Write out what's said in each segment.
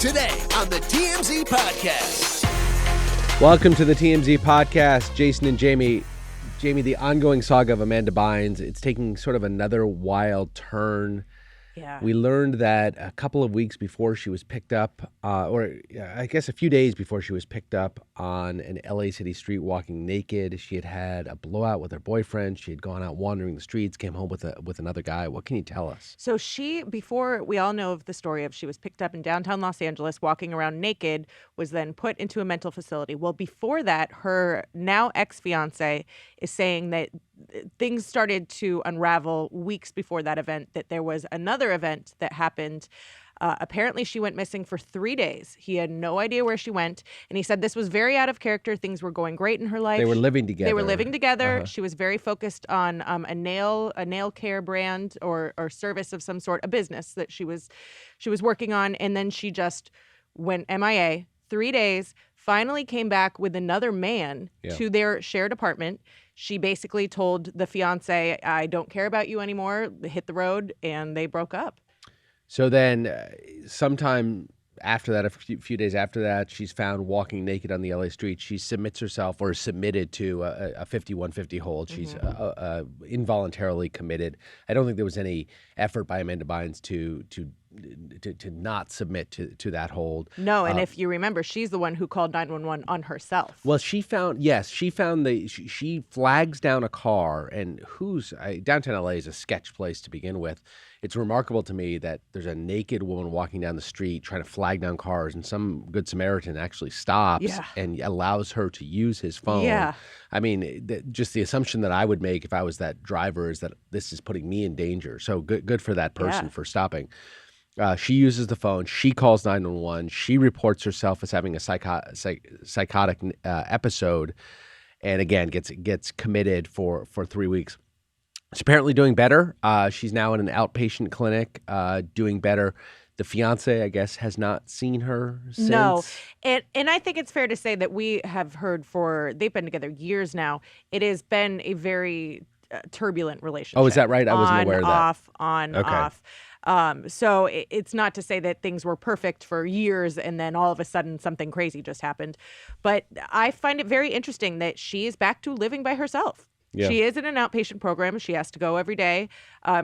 Today on the TMZ Podcast. Welcome to the TMZ Podcast. Jason and Jaime. Jaime, the ongoing saga of Amanda Bynes, it's taking sort of another wild turn. Yeah. We learned that a couple of weeks before she was picked up, or I guess a few days before she was picked up on an LA City street walking naked, she had had a blowout with her boyfriend. She had gone out wandering the streets, came home with another guy. What can you tell us? So before we all know of the story of she was picked up in downtown Los Angeles, walking around naked, was then put into a mental facility. Well, before that, her now ex-fiancé is saying that things started to unravel weeks before that event, that there was another event that happened. Apparently, she went missing for 3 days. He had no idea where she went. And he said this was very out of character. Things were going great in her life. They were living together. They were living together. She was very focused on a nail care brand or service of some sort, a business that she was working on. And then she just went MIA. 3 days, finally came back with another man to their shared apartment. She basically told the fiance, I don't care about you anymore, hit the road, and they broke up. So then sometime after that, a few days after that, she's found walking naked on the LA street. She submitted to a 5150 hold. She's involuntarily committed. I don't think there was any effort by Amanda Bynes to not submit to that hold. No, and if you remember, she's the one who called 911 on herself. Well, she flags down a car, and downtown LA is a sketch place to begin with. It's remarkable to me that there's a naked woman walking down the street trying to flag down cars, and some good Samaritan actually stops and allows her to use his phone. Yeah. I mean, just the assumption that I would make if I was that driver is that this is putting me in danger. So good for that person for stopping. She uses the phone. She calls 911. She reports herself as having a psychotic episode, and again gets committed for 3 weeks. She's apparently doing better. She's now in an outpatient clinic, doing better. The fiance, I guess, has not seen her since. No, and I think it's fair to say that we have heard they've been together years now. It has been a very turbulent relationship. Oh, is that right? I wasn't aware of that. Off. So it's not to say that things were perfect for years and then all of a sudden something crazy just happened. But I find it very interesting that she is back to living by herself. Yeah. She is in an outpatient program. She has to go every day.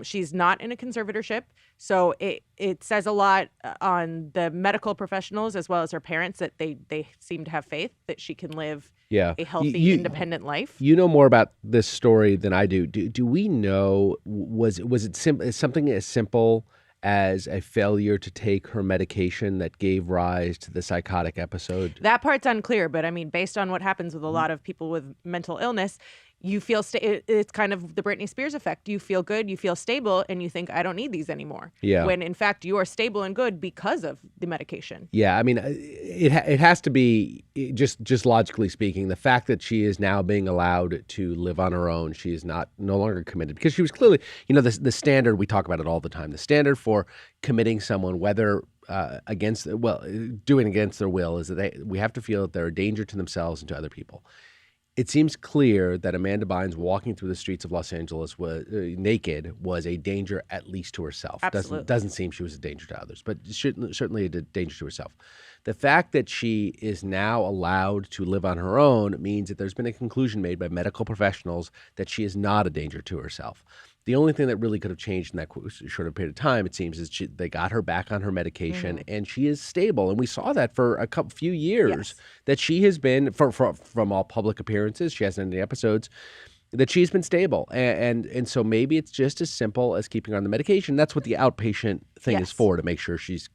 She's not in a conservatorship. So it says a lot on the medical professionals as well as her parents that they seem to have faith that she can live a healthy, independent life. You know more about this story than I do. Do we know, was it something as simple as a failure to take her medication that gave rise to the psychotic episode? That part's unclear, but I mean, based on what happens with a lot of people with mental illness, you feel it's kind of the Britney Spears effect. You feel good, you feel stable, and you think, I don't need these anymore. Yeah. When in fact you are stable and good because of the medication. Yeah, I mean, it has to be just logically speaking, the fact that she is now being allowed to live on her own. She is no longer committed because she was clearly, the standard, we talk about it all the time. The standard for committing someone, whether doing against their will, is that we have to feel that they're a danger to themselves and to other people. It seems clear that Amanda Bynes walking through the streets of Los Angeles naked was a danger at least to herself. Absolutely. Doesn't seem she was a danger to others, but certainly a danger to herself. The fact that she is now allowed to live on her own means that there's been a conclusion made by medical professionals that she is not a danger to herself. The only thing that really could have changed in that short period of time, it seems, is they got her back on her medication, and she is stable. And we saw that for a few years, that she has been, from all public appearances, she hasn't had any episodes, that she's been stable. And so maybe it's just as simple as keeping her on the medication. That's what the outpatient thing is for, to make sure she's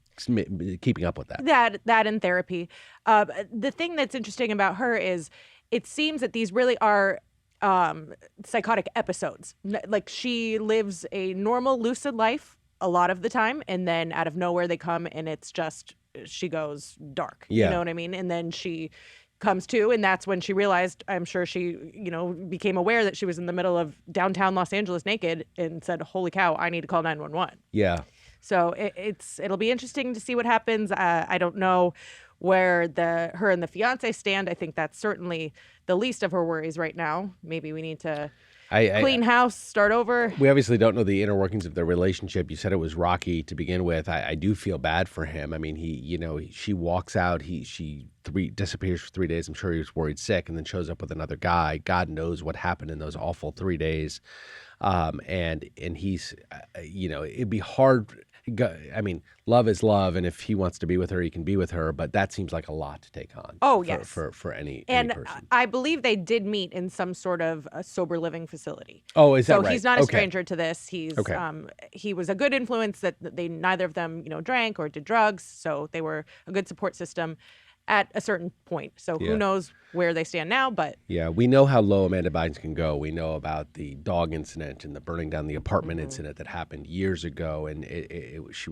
keeping up with that. That and therapy. The thing that's interesting about her is it seems that these really are psychotic episodes. Like, she lives a normal, lucid life a lot of the time, and then out of nowhere they come and it's just, she goes dark. Yeah. You know what I mean? And then she comes to, and that's when she realized, I'm sure she, became aware that she was in the middle of downtown Los Angeles naked and said, holy cow, I need to call 911. Yeah. So it'll be interesting to see what happens. I don't know where her and the fiance stand. I think that's certainly the least of her worries right now. Maybe we need to clean house, start over. We obviously don't know the inner workings of their relationship. You said it was rocky to begin with. I do feel bad for him. I mean, she walks out. She disappears for 3 days. I'm sure he was worried sick, and then shows up with another guy. God knows what happened in those awful 3 days. And he's, it'd be hard. I mean, love is love, and if he wants to be with her, he can be with her. But that seems like a lot to take on. Oh, yes. For any person. I believe they did meet in some sort of a sober living facility. Oh, is that right? So he's not a stranger to this. He's okay. He was a good influence. That they neither of them drank or did drugs, so they were a good support system at a certain point. So who knows where they stand now, but... Yeah, we know how low Amanda Bynes can go. We know about the dog incident and the burning down the apartment incident that happened years ago, and she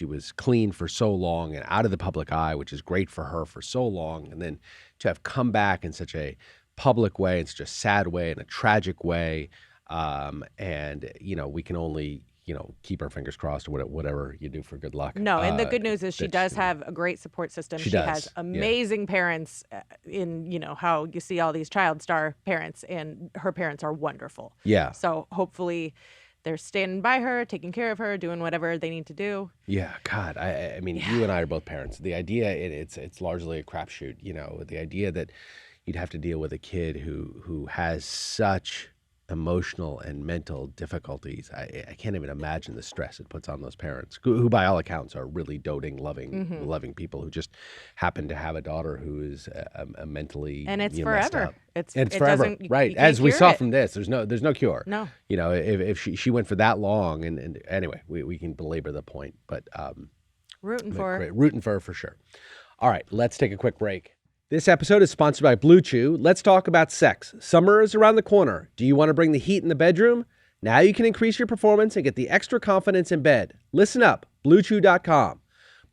was clean for so long and out of the public eye, which is great for her for so long, and then to have come back in such a public way, in such a sad way, in a tragic way, and we can only... keep our fingers crossed or whatever you do for good luck. No, and the good news is she does have a great support system. She has amazing parents in, how you see all these child star parents, and her parents are wonderful. Yeah. So hopefully they're standing by her, taking care of her, doing whatever they need to do. Yeah, God, I mean, you and I are both parents. The idea, it's largely a crapshoot, the idea that you'd have to deal with a kid who has such emotional and mental difficulties. I can't even imagine the stress it puts on those parents who by all accounts are really doting, loving people who just happen to have a daughter who is mentally and it's messed forever. up. It's forever, right? As we saw from this, there's no cure. No, if she went for that long, and anyway, we can belabor the point, but rooting for her for sure. All right, let's take a quick break. This episode is sponsored by BLUECHEW. Let's talk about sex. Summer is around the corner. Do you want to bring the heat in the bedroom? Now you can increase your performance and get the extra confidence in bed. Listen up, BlueChew.com.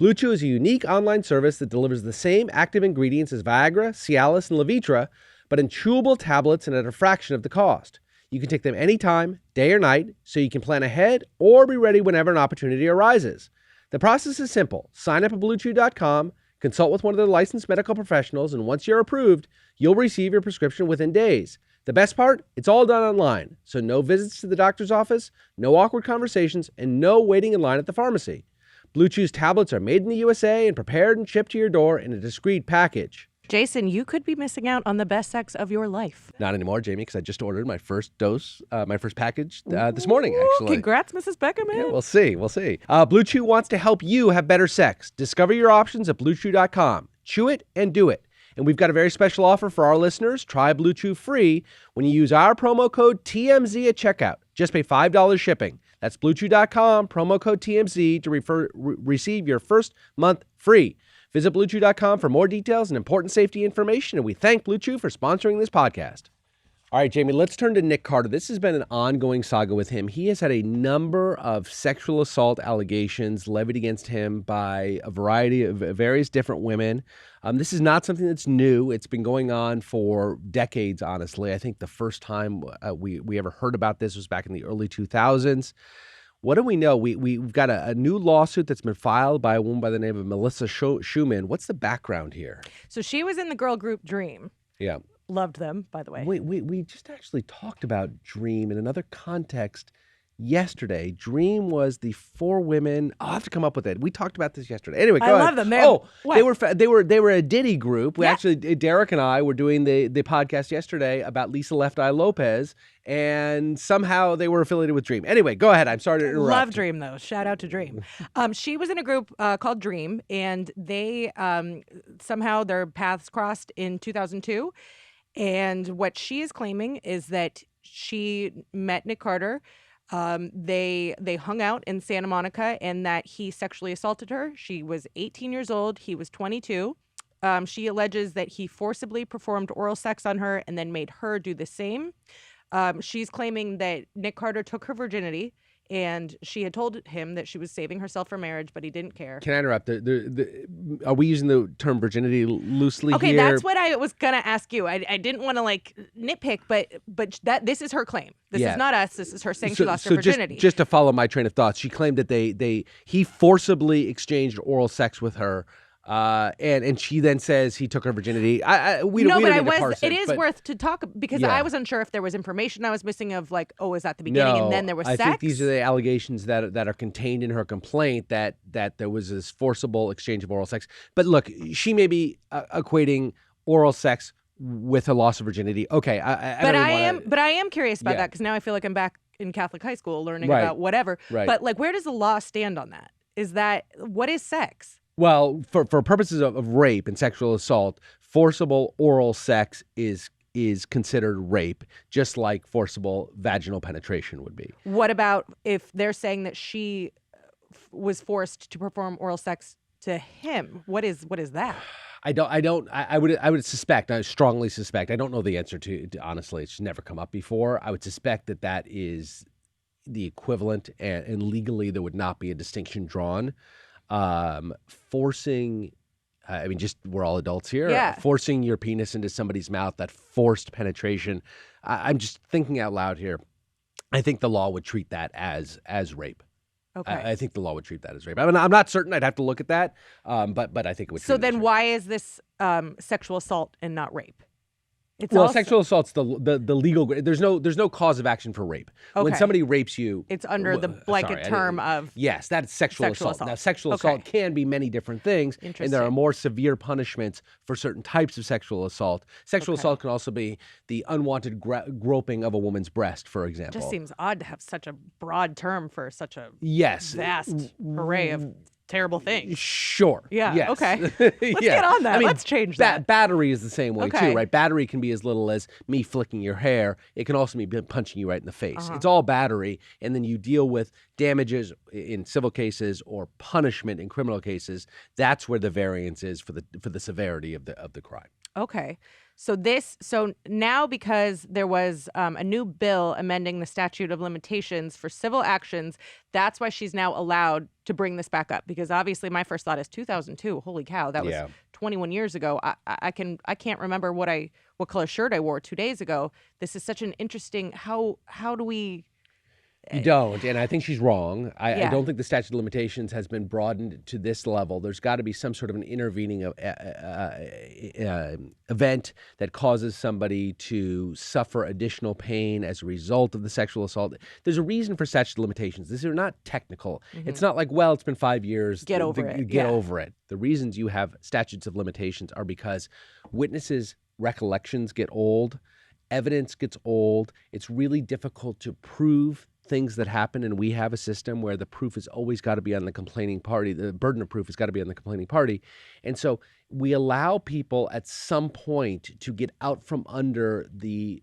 BlueChew is a unique online service that delivers the same active ingredients as Viagra, Cialis, and Levitra, but in chewable tablets and at a fraction of the cost. You can take them anytime, day or night, so you can plan ahead or be ready whenever an opportunity arises. The process is simple. Sign up at BlueChew.com, consult with one of their licensed medical professionals, and once you're approved, you'll receive your prescription within days. The best part? It's all done online, so no visits to the doctor's office, no awkward conversations, and no waiting in line at the pharmacy. BlueChew's tablets are made in the USA and prepared and shipped to your door in a discreet package. Jason, you could be missing out on the best sex of your life. Not anymore, Jamie, because I just ordered my first dose, my first package this morning, actually. Congrats, Mrs. Beckerman. Yeah, we'll see. BlueChew wants to help you have better sex. Discover your options at BlueChew.com. Chew it and do it. And we've got a very special offer for our listeners. Try BlueChew free when you use our promo code TMZ at checkout. Just pay $5 shipping. That's BlueChew.com, promo code TMZ to receive your first month free. Visit BlueChew.com for more details and important safety information, and we thank BlueChew for sponsoring this podcast. All right, Jamie, let's turn to Nick Carter. This has been an ongoing saga with him. He has had a number of sexual assault allegations levied against him by a variety of various different women. This is not something that's new. It's been going on for decades, honestly. I think the first time we ever heard about this was back in the early 2000s. What do we know? We've got a new lawsuit that's been filed by a woman by the name of Melissa Schuman. What's the background here? So she was in the girl group Dream. Yeah. Loved them, by the way. We just actually talked about Dream in another context yesterday. Dream was the 4 women. I'll have to come up with it. We talked about this yesterday. Anyway, go ahead. I love them. They were a Diddy group. We actually, Derek and I were doing the podcast yesterday about Lisa Left Eye Lopez, and somehow they were affiliated with Dream. Anyway, go ahead. I'm sorry to interrupt. Love Dream, though. Shout out to Dream. She was in a group called Dream, and they somehow their paths crossed in 2002. And what she is claiming is that she met Nick Carter. They hung out in Santa Monica, and that he sexually assaulted her. She was 18 years old. He was 22. She alleges that he forcibly performed oral sex on her and then made her do the same. She's claiming that Nick Carter took her virginity, and she had told him that she was saving herself for marriage, but he didn't care. Can I interrupt? Are we using the term virginity loosely here? Okay, that's what I was going to ask you. I didn't want to nitpick, but this is her claim. This is not us. This is her saying she lost her virginity. Just to follow my train of thought, she claimed that he forcibly exchanged oral sex with her And she then says he took her virginity. We don't need to parse it is worth to talk because I was unsure if there was information I was missing of like, oh, is that the beginning and then there was sex? I think these are the allegations that are contained in her complaint that there was this forcible exchange of oral sex. But look, she may be equating oral sex with a loss of virginity. Okay, but I am curious about that because now I feel like I'm back in Catholic high school learning about whatever. Right. But like, where does the law stand on that? What is sex? Well, for purposes of rape and sexual assault, forcible oral sex is considered rape, just like forcible vaginal penetration would be. What about if they're saying that she was forced to perform oral sex to him? What is that? I would suspect, I strongly suspect, I don't know the answer to honestly, it's never come up before. I would suspect that is the equivalent and legally there would not be a distinction drawn. Forcing, we're all adults here. Yeah. Forcing your penis into somebody's mouth, that forced penetration. I'm just thinking out loud here. I think the law would treat that as rape. Okay. I think the law would treat that as rape. I mean, I'm not certain. I'd have to look at that. But I think it would. So then, why is this sexual assault and not rape? Sexual assault's the legal. There's no cause of action for rape. Okay. When somebody rapes you, it's under the blanket term of yes, that's sexual assault. Now, sexual assault can be many different things, and there are more severe punishments for certain types of sexual assault. Sexual assault can also be the unwanted groping of a woman's breast, for example. It just seems odd to have such a broad term for such a vast array of terrible things. Sure. Yeah. Yes. Okay. Let's get on that. Let's change that. Battery is the same way too, right? Battery can be as little as me flicking your hair. It can also be punching you right in the face. It's all battery, and then you deal with damages in civil cases or punishment in criminal cases. That's where the variance is for the severity of the crime. Okay. So now because there was a new bill amending the statute of limitations for civil actions, that's why she's now allowed to bring this back up. Because obviously my first thought is 2002. Holy cow, that was 21 years ago. I can't remember what color shirt I wore 2 days ago. This is such an interesting how do we. You don't, and I think she's wrong. I don't think the statute of limitations has been broadened to this level. There's got to be some sort of an intervening event that causes somebody to suffer additional pain as a result of the sexual assault. There's a reason for statute of limitations. These are not technical. Mm-hmm. It's not like, well, it's been 5 years. Get over it. Get over it. The reasons you have statutes of limitations are because witnesses' recollections get old, evidence gets old. It's really difficult to prove things that happen, and we have a system where the proof has always got to be on the complaining party. The burden of proof has got to be on the complaining party. And so we allow people at some point to get out from under the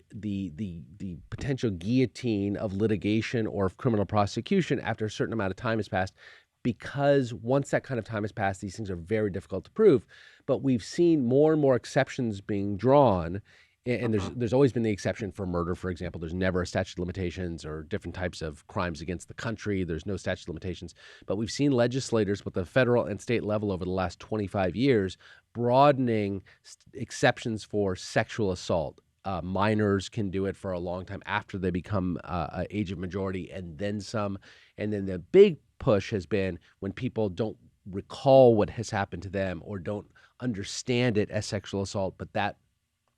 potential guillotine of litigation or of criminal prosecution after a certain amount of time has passed, because once that kind of time has passed, these things are very difficult to prove. But we've seen more and more exceptions being drawn. And there's always been the exception for murder, for example. There's never a statute of limitations, or different types of crimes against the country. There's no statute of limitations. But we've seen legislators at the federal and state level over the last 25 years broadening exceptions for sexual assault. Minors can do it for a long time after they become age of majority, and then some. And then the big push has been when people don't recall what has happened to them or don't understand it as sexual assault, but that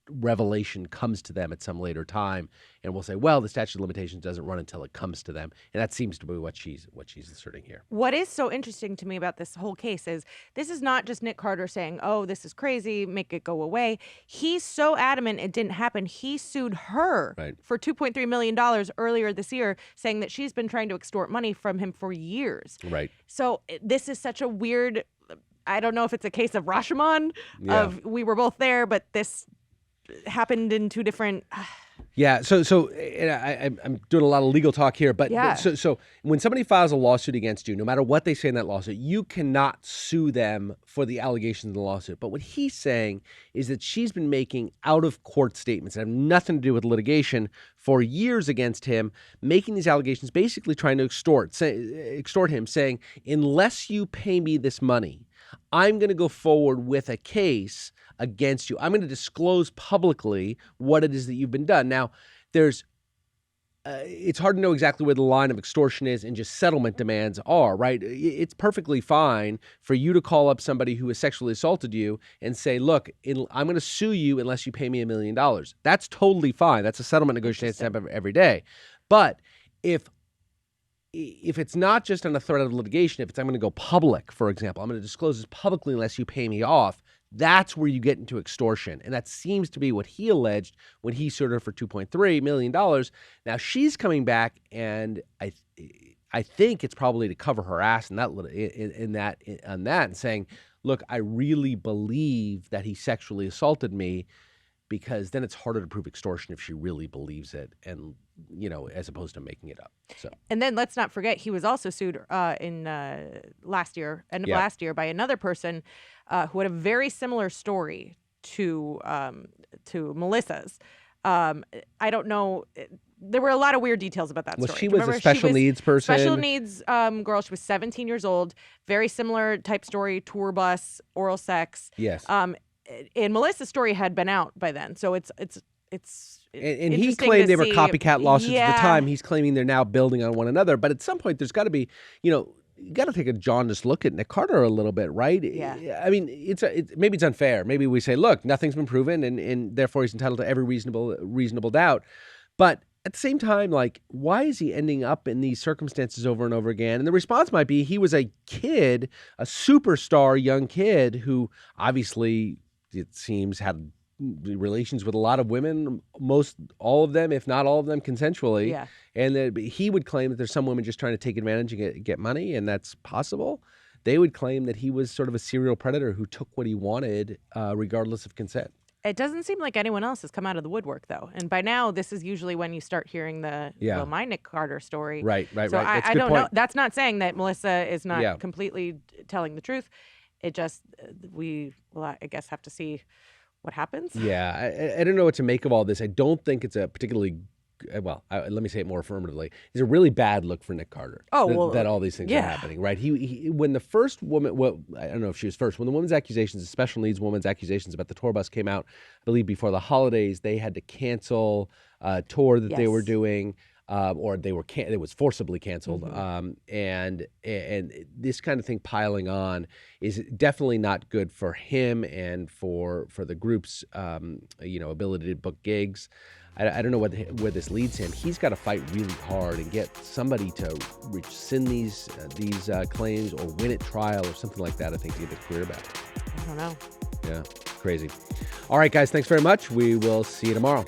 revelation comes to them at some later time, and we'll say, well, the statute of limitations doesn't run until it comes to them, and that seems to be what she's asserting here. What is so interesting to me about this whole case is this is not just Nick Carter saying, oh, this is crazy, make it go away. He's so adamant it didn't happen. He sued her for $2.3 million earlier this year, saying that she's been trying to extort money from him for years. Right. So this is such a weird, I don't know if it's a case of Rashomon, of we were both there, but this happened in two different. Yeah. So I'm doing a lot of legal talk here, but so when somebody files a lawsuit against you, no matter what they say in that lawsuit, you cannot sue them for the allegations in the lawsuit. But what he's saying is that she's been making out of court statements that have nothing to do with litigation for years against him, making these allegations, basically trying to extort him, saying, unless you pay me this money, I'm going to go forward with a case against you. I'm going to disclose publicly what it is that you've been done. Now, there's it's hard to know exactly where the line of extortion is and just settlement demands are, right? It's perfectly fine for you to call up somebody who has sexually assaulted you and say, look, I'm going to sue you unless you pay me $1 million. That's totally fine. That's a settlement negotiation step every day. But if it's not just on a threat of litigation, if it's I'm going to go public, for example, I'm going to disclose this publicly unless you pay me off, that's where you get into extortion. And that seems to be what he alleged when he sued her for $2.3 million. Now she's coming back, and I think it's probably to cover her ass on that and saying, look, I really believe that he sexually assaulted me, because then it's harder to prove extortion if she really believes it, and as opposed to making it up. So, and then let's not forget, he was also sued in last year, end of last year, by another person who had a very similar story to Melissa's. I don't know. There were a lot of weird details about that story. She was a special needs person. Special needs girl. She was 17 years old. Very similar type story. Tour bus, oral sex. Yes. And Melissa's story had been out by then, so it's and he claimed they were copycat lawsuits at the time. He's claiming they're now building on one another. But at some point, there's got to be, you got to take a jaundiced look at Nick Carter a little bit, right? Yeah. I mean, maybe it's unfair. Maybe we say, look, nothing's been proven, and therefore he's entitled to every reasonable doubt. But at the same time, like, why is he ending up in these circumstances over and over again? And the response might be he was a kid, a superstar young kid who obviously, it seems, had relations with a lot of women, all of them, if not all of them, consensually. Yeah. And that he would claim that there's some women just trying to take advantage and get money, and that's possible. They would claim that he was sort of a serial predator who took what he wanted, regardless of consent. It doesn't seem like anyone else has come out of the woodwork, though. And by now, this is usually when you start hearing my Nick Carter story. Right. So I don't know. That's not saying that Melissa is not completely telling the truth. It just, I guess, have to see what happens. Yeah, I don't know what to make of all this. I don't think it's a particularly, let me say it more affirmatively. It's a really bad look for Nick Carter. That all these things are happening, right? He when the first woman, I don't know if she was first, when the woman's accusations, the special needs woman's accusations about the tour bus came out, I believe before the holidays, they had to cancel a tour that they were doing. Or it was forcibly canceled, and this kind of thing piling on is definitely not good for him and for the group's ability to book gigs. I don't know where this leads him. He's got to fight really hard and get somebody to rescind these claims or win at trial or something like that, I think, to get his career back. I don't know. Yeah, crazy. All right, guys, thanks very much. We will see you tomorrow.